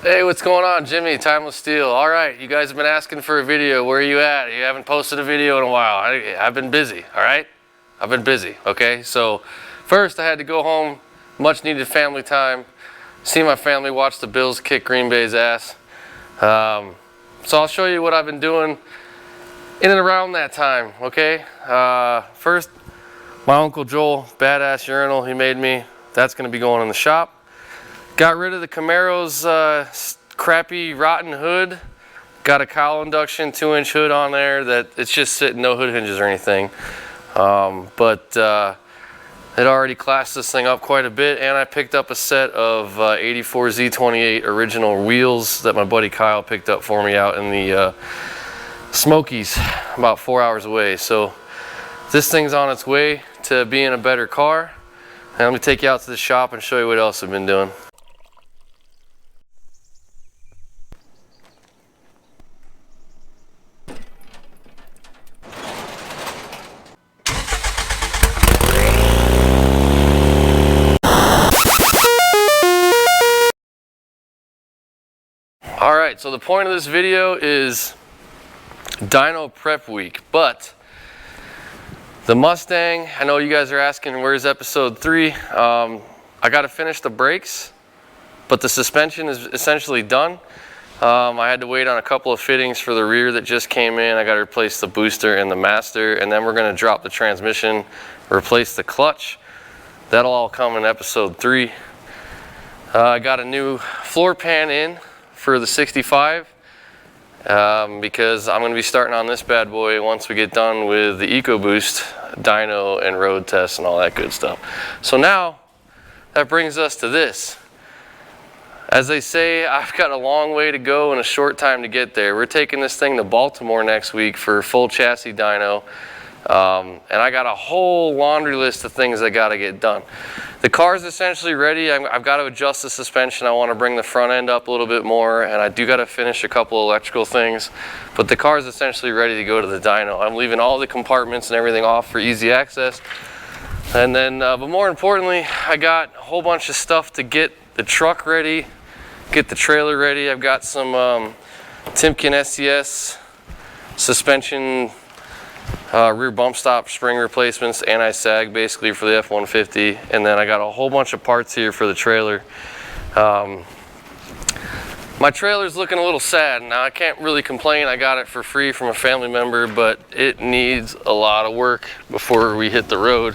Hey, what's going on? Jimmy, Timeless Steel. All right, you guys have been asking for a video. Where are you at? You haven't posted a video in a while. I've been busy, all right? I've been busy, okay? So first I had to go home, much needed family time, see my family watch the Bills kick Green Bay's ass. So I'll show you what I've been doing in and around that time, okay? First, my Uncle Joel, badass urinal he made me. That's gonna be going in the shop. Got rid of the Camaro's crappy rotten hood. Got a cowl induction 2-inch hood on there that it's just sitting, no hood hinges or anything. It already classed this thing up quite a bit, and I picked up a set of 84 Z28 original wheels that my buddy Kyle picked up for me out in the Smokies about 4 hours away. So this thing's on its way to being a better car. And I'm gonna take you out to the shop and show you what else I've been doing. Alright, so the point of this video is dyno prep week, but the Mustang, I know you guys are asking where's episode 3. I got to finish the brakes, but the suspension is essentially done. I had to wait on a couple of fittings for the rear that just came in. I got to replace the booster and the master, and then we're going to drop the transmission, replace the clutch. That'll all come in episode 3. I got a new floor pan in for the 65 because I'm going to be starting on this bad boy once we get done with the Ecoboost dyno and road tests and all that good stuff. So now that brings us to this. As they say, I've got a long way to go and a short time to get there. We're taking this thing to Baltimore next week for full chassis dyno, and I got a whole laundry list of things I got to get done. The car's essentially ready. I've got to adjust the suspension. I want to bring the front end up a little bit more, and I do got to finish a couple electrical things, but the car's essentially ready to go to the dyno. I'm leaving all the compartments and everything off for easy access. And then, but more importantly, I got a whole bunch of stuff to get the truck ready, get the trailer ready. I've got some Timken SCS suspension, rear bump stop spring replacements, anti-sag basically for the F-150, and then I got a whole bunch of parts here for the trailer. My trailer's looking a little sad. Now I can't really complain, I got it for free from a family member, but it needs a lot of work before we hit the road.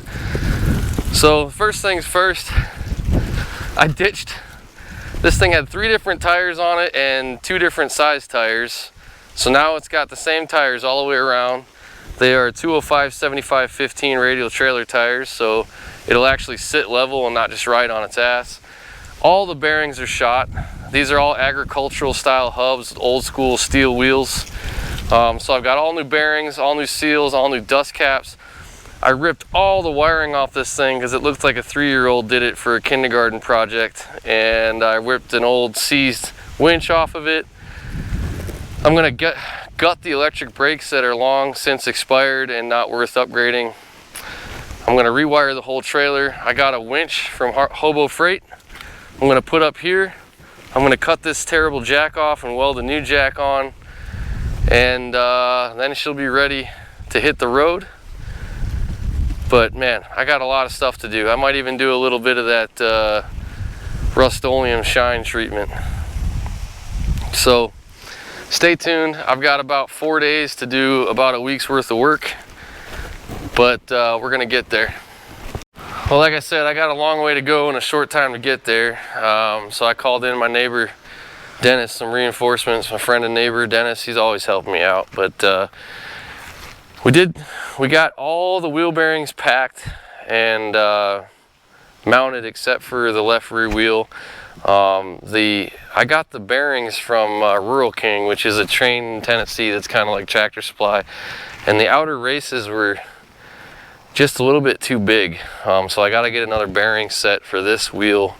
So first things first, I ditched. This thing had 3 different tires on it and 2 different size tires. So now it's got the same tires all the way around. They are 205/75/15 radial trailer tires, so it'll actually sit level and not just ride on its ass. All the bearings are shot. These are all agricultural style hubs, old school steel wheels. So I've got all new bearings, all new seals, all new dust caps. I ripped all the wiring off this thing because it looked like a 3-year-old did it for a kindergarten project, and I ripped an old seized winch off of it. I'm gonna gut the electric brakes that are long since expired and not worth upgrading. I'm gonna rewire the whole trailer. I got a winch from Hobo Freight. I'm gonna put up here. I'm gonna cut this terrible jack off and weld a new jack on, and then she'll be ready to hit the road. But man, I got a lot of stuff to do. I might even do a little bit of that Rust-Oleum shine treatment. So stay tuned. I've got about 4 days to do about a week's worth of work, but we're gonna get there. Well, like I said, I got a long way to go and a short time to get there. So I called in my neighbor Dennis some reinforcements. My friend and neighbor Dennis, he's always helping me out. But we got all the wheel bearings packed and mounted except for the left rear wheel. I got the bearings from Rural King, which is a chain in Tennessee that's kind of like Tractor Supply, and the outer races were just a little bit too big, so I got to get another bearing set for this wheel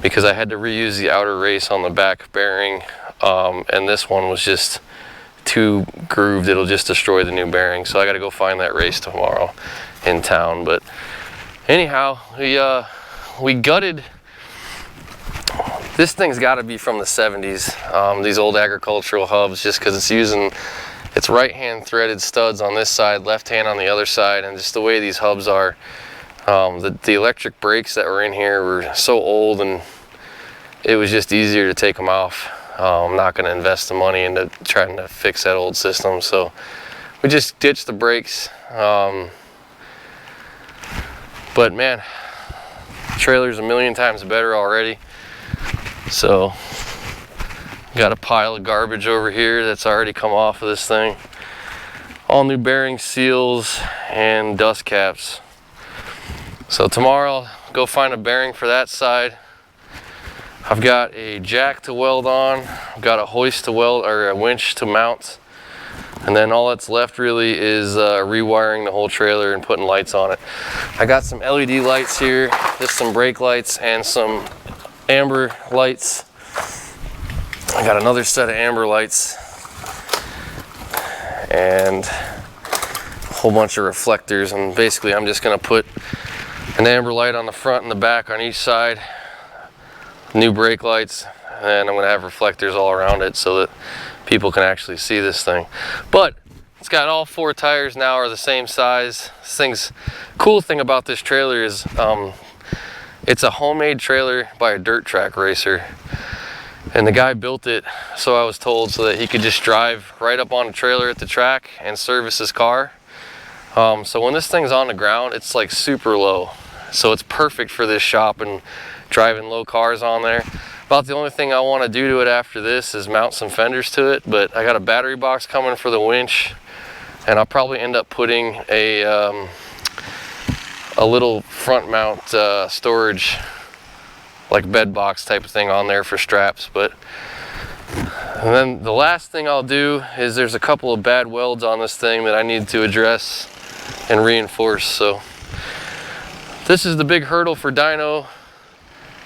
because I had to reuse the outer race on the back bearing, and this one was just too grooved. It'll just destroy the new bearing, so I got to go find that race tomorrow in town. But anyhow, we gutted This thing's got to be from the 70s, these old agricultural hubs, just because it's right hand threaded studs on this side, left hand on the other side, and just the way these hubs are. The electric brakes that were in here were so old, and it was just easier to take them off. I'm not going to invest the money into trying to fix that old system, so we just ditched the brakes. But man, the trailer's a million times better already. So got a pile of garbage over here that's already come off of this thing. All new bearing seals and dust caps. So tomorrow I'll go find a bearing for that side. I've got a jack to weld on, I've got a hoist to weld, or a winch to mount, and then all that's left really is rewiring the whole trailer and putting lights on it. I got some LED lights here, just some brake lights and some amber lights. I got another set of amber lights and a whole bunch of reflectors, and basically I'm just going to put an amber light on the front and the back on each side, new brake lights, and I'm going to have reflectors all around it so that people can actually see this thing. But it's got all 4 tires now are the same size. Cool thing about this trailer is it's a homemade trailer by a dirt track racer, and the guy built it, so I was told, so that he could just drive right up on the trailer at the track and service his car. So when this thing's on the ground, it's like super low, so it's perfect for this shop and driving low cars on there. About the only thing I want to do to it after this is mount some fenders to it, but I got a battery box coming for the winch, and I'll probably end up putting a little front mount storage, like bed box type of thing on there for straps. And then the last thing I'll do is there's a couple of bad welds on this thing that I need to address and reinforce. So this is the big hurdle for dyno.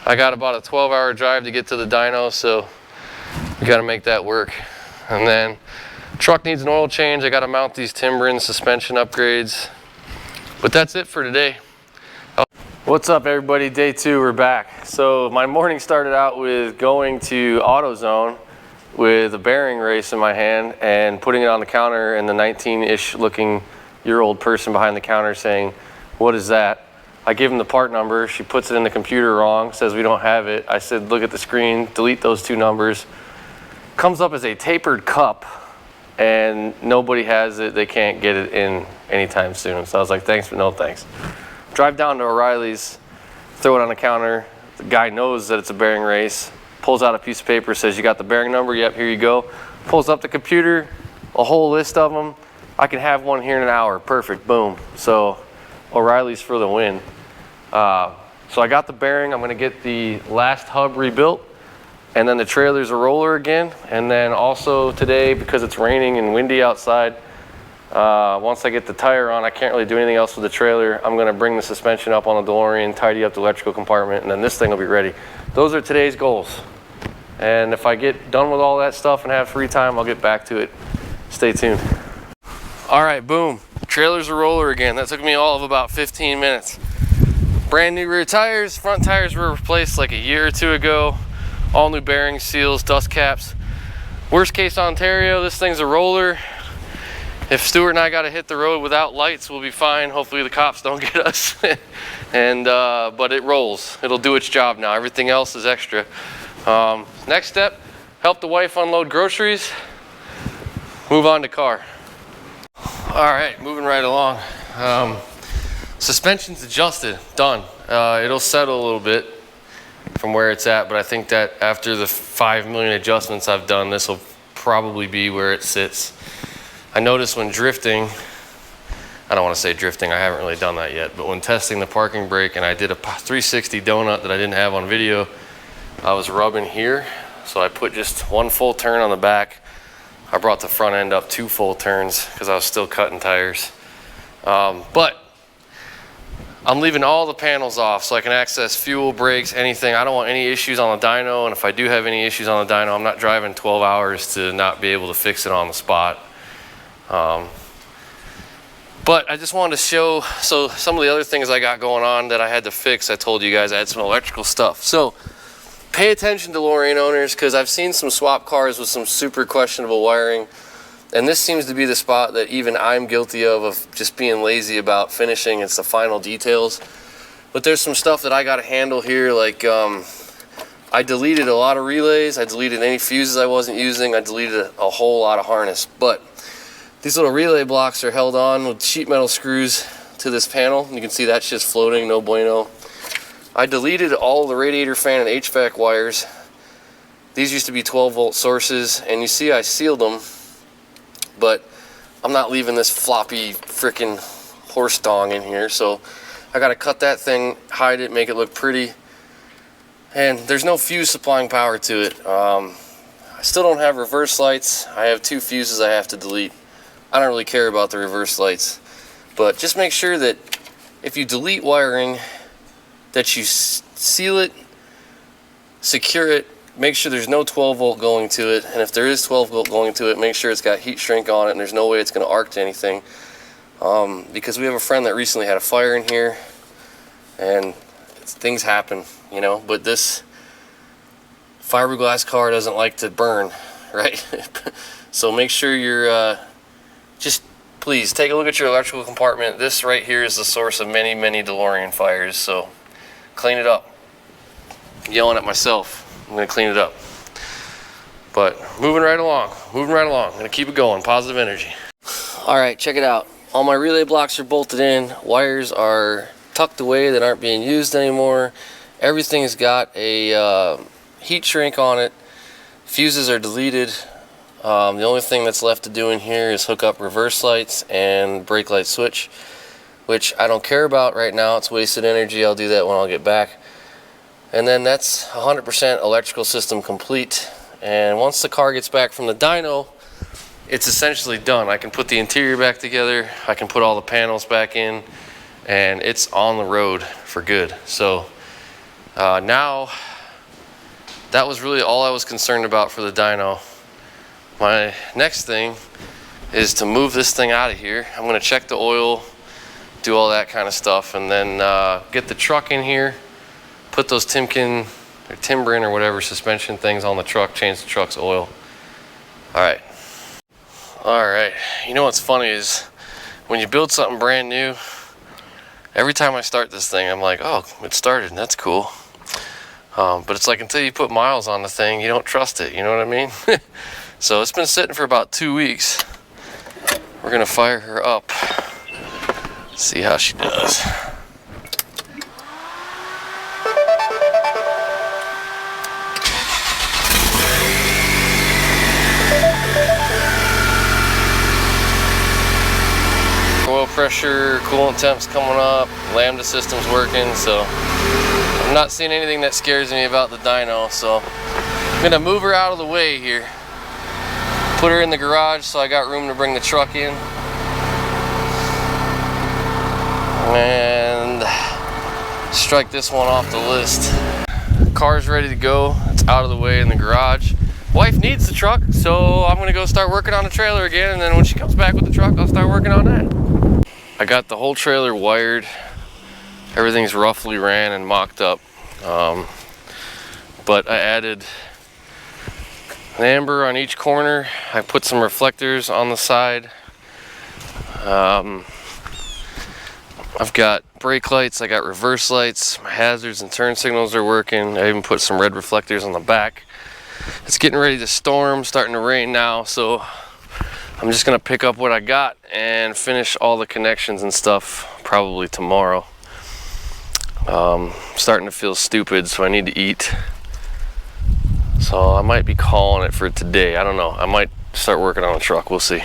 I got about a 12-hour drive to get to the dyno, so we got to make that work. And then truck needs an oil change. I got to mount these timber and suspension upgrades. But that's it for today. What's up, everybody? Day 2, we're back. So my morning started out with going to AutoZone with a bearing race in my hand and putting it on the counter, and the 19-ish looking year-old person behind the counter saying, "What is that?" I give him the part number. She puts it in the computer wrong, says we don't have it. I said, look at the screen, delete those 2 numbers. Comes up as a tapered cup, and nobody has it. They can't get it in anytime soon. So I was like, thanks, but no thanks. Drive down to O'Reilly's, throw it on the counter. The guy knows that it's a bearing race, pulls out a piece of paper, says, you got the bearing number? Yep, here you go. Pulls up the computer, a whole list of them. I can have one here in an hour. Perfect, boom. So O'Reilly's for the win. So I got the bearing. I'm going to get the last hub rebuilt, and then the trailer's a roller again. And then also today, because it's raining and windy outside, once I get the tire on, I can't really do anything else with the trailer. I'm going to bring the suspension up on the DeLorean, tidy up the electrical compartment, and then this thing will be ready. Those are today's goals. And if I get done with all that stuff and have free time, I'll get back to it. Stay tuned. All right, boom. Trailer's a roller again. That took me all of about 15 minutes. Brand new rear tires. Front tires were replaced like a year or 2 ago. All new bearing seals, dust caps. Worst case Ontario, this thing's a roller. If Stuart and I got to hit the road without lights, we'll be fine. Hopefully the cops don't get us. But it rolls. It'll do its job now. Everything else is extra. Next step, help the wife unload groceries. Move on to car. All right, moving right along. Suspension's adjusted, done. It'll settle a little bit from where it's at, but I think that after the 5 million adjustments I've done, this will probably be where it sits. I noticed when drifting, I don't want to say drifting, I haven't really done that yet, but when testing the parking brake and I did a 360 donut that I didn't have on video, I was rubbing here, so I put just 1 full turn on the back. I brought the front end up 2 full turns because I was still cutting tires. But I'm leaving all the panels off so I can access fuel, brakes, anything. I don't want any issues on the dyno, and if I do have any issues on the dyno, I'm not driving 12 hours to not be able to fix it on the spot. But I just wanted to show, so some of the other things I got going on that I had to fix. I told you guys I had some electrical stuff. So Pay attention, DeLorean owners, because I've seen some swap cars with some super questionable wiring, and this seems to be the spot that even I'm guilty of just being lazy about finishing. It's the final details. But there's some stuff that I got to handle here, like I deleted a lot of relays, I deleted any fuses I wasn't using, I deleted a whole lot of harness. But these little relay blocks are held on with sheet metal screws to this panel. You can see that's just floating, no bueno. I deleted all the radiator fan and HVAC wires. These used to be 12-volt sources, and you see I sealed them, but I'm not leaving this floppy freaking horse dong in here, so I gotta cut that thing, hide it, make it look pretty. And there's no fuse supplying power to it. I still don't have reverse lights. I have 2 fuses I have to delete. I don't really care about the reverse lights, but just make sure that if you delete wiring, that you seal it, secure it, make sure there's no 12-volt going to it, and if there is 12-volt going to it, make sure it's got heat shrink on it and there's no way it's going to arc to anything. Because we have a friend that recently had a fire in here, and things happen, you know, but this fiberglass car doesn't like to burn, right? So make sure you're, just please take a look at your electrical compartment. This right here is the source of many, many DeLorean fires, so clean it up. I'm yelling at myself. I'm gonna clean it up. But moving right along. I'm gonna keep it going, positive energy. All right, check it out. All my relay blocks are bolted in. Wires are tucked away that aren't being used anymore. Everything's got a heat shrink on it. Fuses are deleted. The only thing that's left to do in here is hook up reverse lights and brake light switch, which I don't care about right now. It's wasted energy. I'll do that when I'll get back. And then that's 100% electrical system complete. And once the car gets back from the dyno, it's essentially done. I can put the interior back together, I can put all the panels back in, and it's on the road for good. So now, that was really all I was concerned about for the dyno. My next thing is to move this thing out of here. I'm gonna check the oil, do all that kind of stuff, and then get the truck in here, put those Timken or Timbrin or whatever suspension things on the truck, change the truck's oil. All right, you know what's funny is when you build something brand new, every time I start this thing, I'm like, oh, it started, that's cool. But it's like until you put miles on the thing, you don't trust it, you know what I mean? So it's been sitting for about 2 weeks. We're gonna fire her up, see how she does. Oil pressure, coolant temps coming up, lambda system's working, so I'm not seeing anything that scares me about the dyno, so I'm gonna move her out of the way here. Put her in the garage so I got room to bring the truck in. And strike this one off the list. Car's ready to go, it's out of the way in the garage. Wife needs the truck, so I'm gonna go start working on the trailer again, and then when she comes back with the truck, I'll start working on that. I got the whole trailer wired. Everything's roughly ran and mocked up. But I added an amber on each corner. I put some reflectors on the side. I've got brake lights, I got reverse lights, my hazards and turn signals are working. I even put some red reflectors on the back. It's getting ready to storm, starting to rain now, so I'm just gonna pick up what I got and finish all the connections and stuff probably tomorrow. Starting to feel stupid, so I need to eat. So I might be calling it for today. I don't know. I might start working on the truck. We'll see.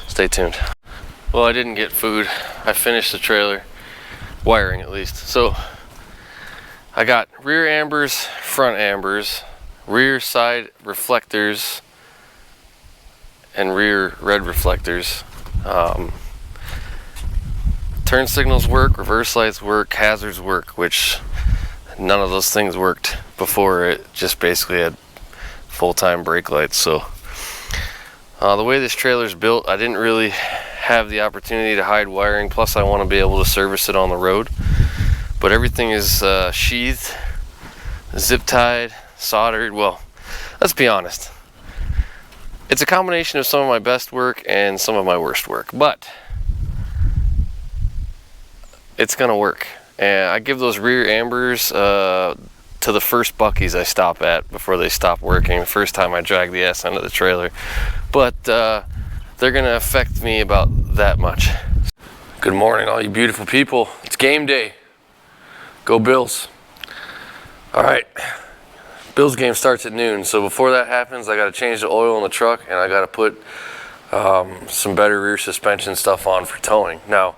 Stay tuned. Well, I didn't get food. I finished the trailer, wiring at least. So I got rear ambers, front ambers, rear side reflectors, and rear red reflectors. Turn signals work, reverse lights work, hazards work, which none of those things worked before. It just basically had full-time brake lights. So the way this trailer's built, I didn't really have the opportunity to hide wiring, plus I want to be able to service it on the road. But everything is sheathed, zip tied, soldered. Well, let's be honest. It's a combination of some of my best work and some of my worst work, but it's gonna work. And I give those rear ambers to the first Buc-ee's I stop at before they stop working, the first time I drag the ass onto the trailer. But they're gonna affect me about that much. Good morning, all you beautiful people. It's game day. Go Bills. All right, Bills game starts at noon. So before that happens, I gotta change the oil in the truck and I gotta put some better rear suspension stuff on for towing. Now,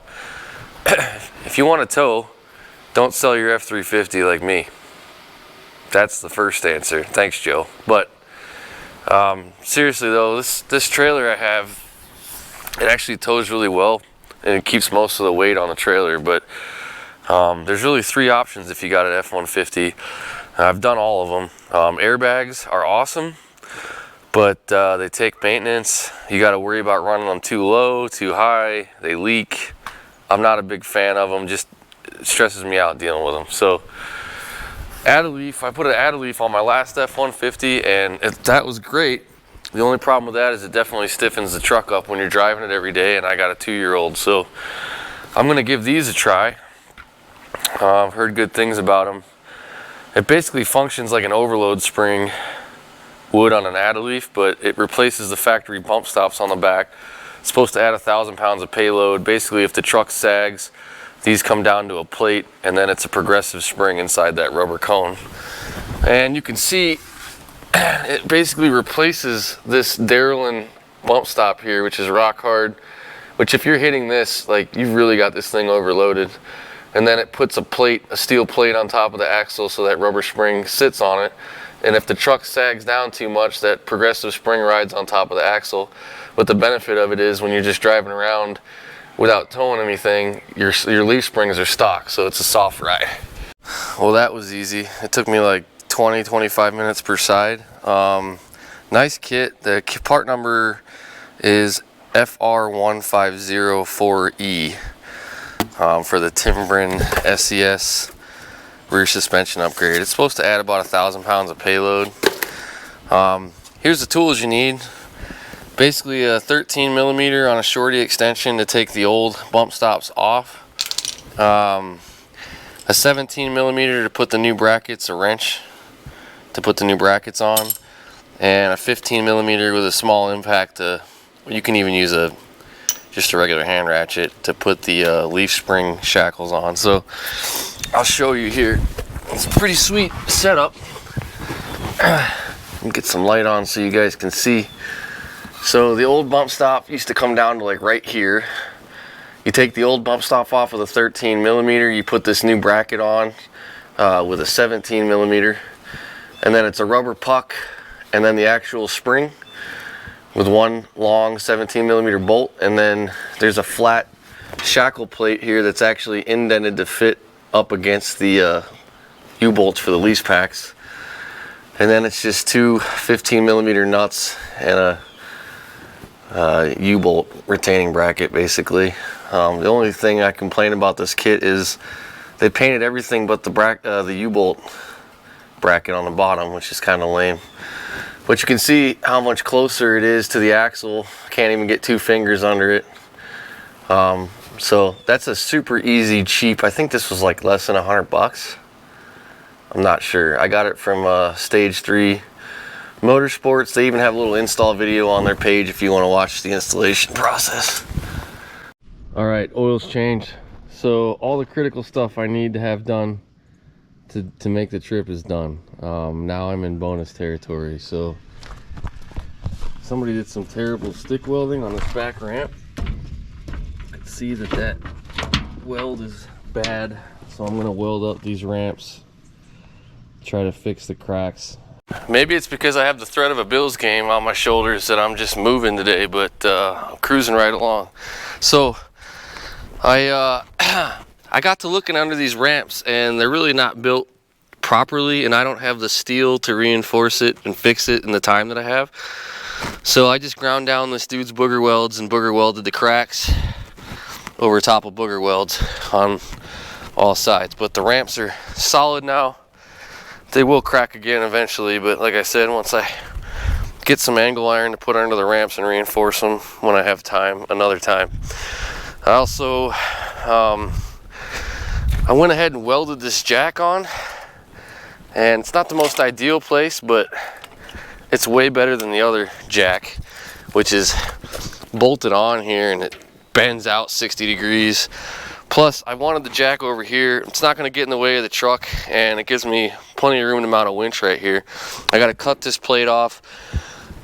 if you want to tow, don't sell your F-350 like me. That's the first answer. Thanks, Joe. But seriously though, this trailer I have, it actually tows really well and it keeps most of the weight on the trailer. But there's really three options if you got an F-150. I've done all of them. Airbags are awesome, but they take maintenance. You got to worry about running them too low, too high. They leak. I'm not a big fan of them. Just it stresses me out dealing with them. So add a leaf. I put an add a leaf on my last F-150 and that was great. The only problem with that is it definitely stiffens the truck up when you're driving it every day, and I got a 2-year-old. So I'm going to give these a try. I've heard good things about them. It basically functions like an overload spring would on an add a leaf, but it replaces the factory bump stops on the back. It's supposed to add 1,000 pounds of payload. Basically, if the truck sags, these come down to a plate, and then it's a progressive spring inside that rubber cone. And you can see it basically replaces this Darrellin bump stop here, which is rock hard, which if you're hitting this, like, you've really got this thing overloaded. And then it puts a steel plate on top of the axle so that rubber spring sits on it. And if the truck sags down too much, that progressive spring rides on top of the axle. But the benefit of it is when you're just driving around without towing anything, your leaf springs are stock, so it's a soft ride. Well, that was easy. It took me like 20-25 minutes per side. Nice kit. The part number is FR1504E. For the Timbren SES rear suspension upgrade. It's supposed to add about 1,000 pounds of payload. Here's the tools you need. Basically a 13mm on a shorty extension to take the old bump stops off. A 17mm to put the new brackets, a wrench to put the new brackets on, and a 15mm with a small impact to, you can even use just a regular hand ratchet to put the leaf spring shackles on. So I'll show you here. It's a pretty sweet setup. Get some light on so you guys can see. So the old bump stop used to come down to like right here. You take the old bump stop off with a 13mm, you put this new bracket on with a 17mm, and then it's a rubber puck and then the actual spring with one long 17mm bolt, and then there's a flat shackle plate here that's actually indented to fit up against the U-bolts for the lease packs. And then it's just two 15mm nuts and a U-bolt retaining bracket, basically. The only thing I complain about this kit is they painted everything but the U-bolt bracket on the bottom, which is kind of lame. But you can see how much closer it is to the axle. Can't even get 2 fingers under it. So that's a super easy, cheap. I think this was like less than $100. I'm not sure. I got it from Stage 3 Motorsports. They even have a little install video on their page if you want to watch the installation process. All right, oil's changed. So all the critical stuff I need to have done to make the trip is done. Now I'm in bonus territory. So somebody did some terrible stick welding on this back ramp. You can see that weld is bad, so I'm gonna weld up these ramps, try to fix the cracks. Maybe it's because I have the threat of a Bills game on my shoulders that I'm just moving today, but I'm cruising right along. So I got to looking under these ramps, and they're really not built properly, and I don't have the steel to reinforce it and fix it in the time that I have. So I just ground down this dude's booger welds and booger welded the cracks over top of booger welds on all sides. But the ramps are solid now. They will crack again eventually, but like I said, once I get some angle iron to put under the ramps and reinforce them when I have time, another time. I also, I went ahead and welded this jack on, and it's not the most ideal place, but it's way better than the other jack, which is bolted on here and it bends out 60 degrees. Plus, I wanted the jack over here. It's not going to get in the way of the truck, and it gives me plenty of room to mount a winch right here. I got to cut this plate off,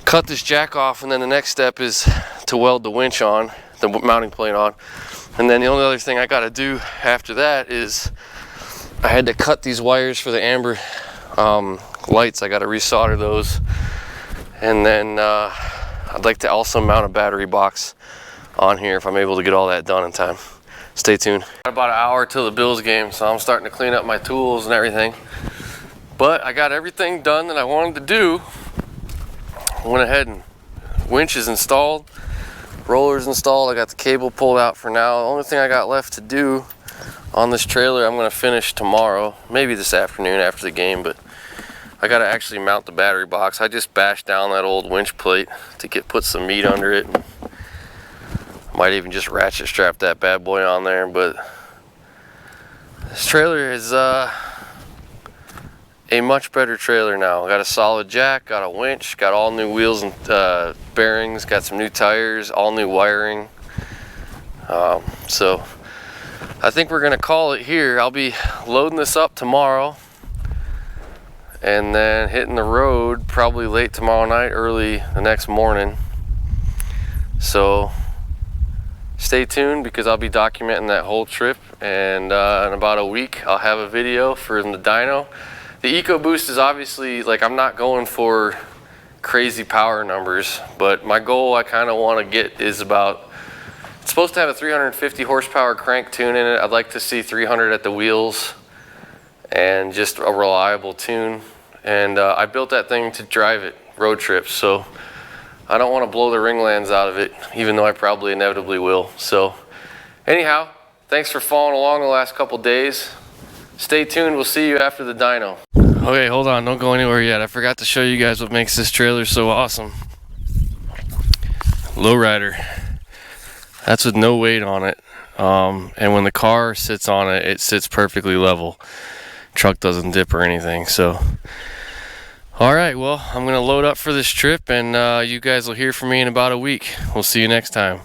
cut this jack off, and then the next step is to weld the winch on, the mounting plate on. And then the only other thing I got to do after that is I had to cut these wires for the amber lights. I got to resolder those, and then I'd like to also mount a battery box on here if I'm able to get all that done in time. Stay tuned. About an hour till the Bills game, so I'm starting to clean up my tools and everything. But I got everything done that I wanted to do. I went ahead and winch is installed, rollers installed. I got the cable pulled out for now. The only thing I got left to do on this trailer, I'm going to finish tomorrow, maybe this afternoon after the game, but I got to actually mount the battery box. I just bashed down that old winch plate to put some meat under it. Might even just ratchet strap that bad boy on there, but this trailer is a much better trailer now. Got a solid jack, got a winch, got all new wheels and bearings, got some new tires, all new wiring. So I think we're gonna call it here. I'll be loading this up tomorrow and then hitting the road probably late tomorrow night, early the next morning. So stay tuned, because I'll be documenting that whole trip, and in about a week I'll have a video for the dyno. The Ecoboost is obviously, like, I'm not going for crazy power numbers, but my goal I kind of want to get is about, it's supposed to have a 350 horsepower crank tune in it. I'd like to see 300 at the wheels and just a reliable tune. And I built that thing to drive it road trips, so I don't want to blow the ringlands out of it, even though I probably inevitably will. So anyhow, thanks for following along the last couple days. Stay tuned. We'll see you after the dyno. Okay, hold on. Don't go anywhere yet. I forgot to show you guys what makes this trailer so awesome. Lowrider. That's with no weight on it. And when the car sits on it, it sits perfectly level. Truck doesn't dip or anything. So alright, well, I'm going to load up for this trip, and you guys will hear from me in about a week. We'll see you next time.